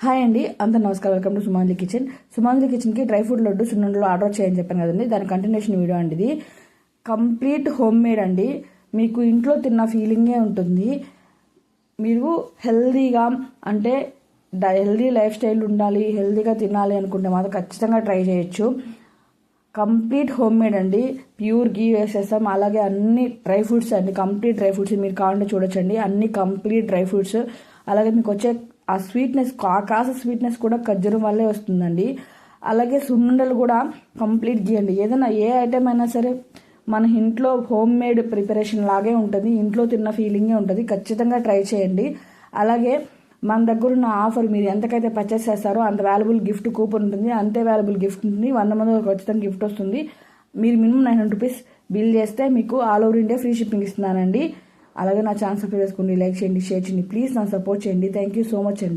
Hi అండి, అంత నమస్కారం. Welcome to Sumanjali kitchen. Sumanjali కిచెన్కి డ్రై ఫ్రూట్ లడ్డు సున్నుండలు ఆర్డర్ చేయని చెప్పాను కదండి, దాని కంటిన్యూషన్ వీడియో అండి ఇది. కంప్లీట్ హోమ్ మేడ్ అండి. మీకు ఇంట్లో తిన్న ఫీలింగే ఉంటుంది. మీరు హెల్దీగా అంటే హెల్దీ లైఫ్ స్టైల్ ఉండాలి, హెల్దీగా తినాలి అనుకుంటే మాత్రం ఖచ్చితంగా ట్రై చేయొచ్చు. కంప్లీట్ హోమ్ మేడ్ అండి. ప్యూర్ గీ వేసేస్తాం. అలాగే అన్ని డ్రై ఫ్రూట్స్ అండి, కంప్లీట్ డ్రై ఫ్రూట్స్ మీరు కావాలంటే చూడొచ్చండి. అన్ని కంప్లీట్ డ్రై ఫ్రూట్స్. అలాగే మీకు వచ్చే ఆ స్వీట్నెస్, కాస స్వీట్నెస్ కూడా ఖర్జూరం వల్లే వస్తుందండి. అలాగే సున్నుండలు కూడా కంప్లీట్ గీ అండి. ఏదైనా ఏ ఐటెం అయినా సరే మన ఇంట్లో హోమ్ మేడ్ ప్రిపరేషన్ లాగే ఉంటుంది, ఇంట్లో తిన్న ఫీలింగే ఉంటుంది. ఖచ్చితంగా ట్రై చేయండి. అలాగే మన దగ్గర ఉన్న ఆఫర్, మీరు ఎంతకైతే పర్చేస్ చేస్తారో అంత వాల్యుబుల్ గిఫ్ట్ కూపన్ ఉంటుంది, అంతే వాల్యుబుల్ గిఫ్ట్ ఉంటుంది. 100 మంది ఖచ్చితంగా గిఫ్ట్ వస్తుంది. మీరు మినిమం 900 రూపీస్ బిల్ చేస్తే మీకు all over India free shipping ఇస్తున్నానండి. అలాగే నా ఛానల్ సబ్స్క్రైబ్ చేసుకోండి, లైక్ చేయండి, షేర్ చేయండి. ప్లీజ్ నా సపోర్ట్ చేయండి. థ్యాంక్ యూ సో మచ్ అండి.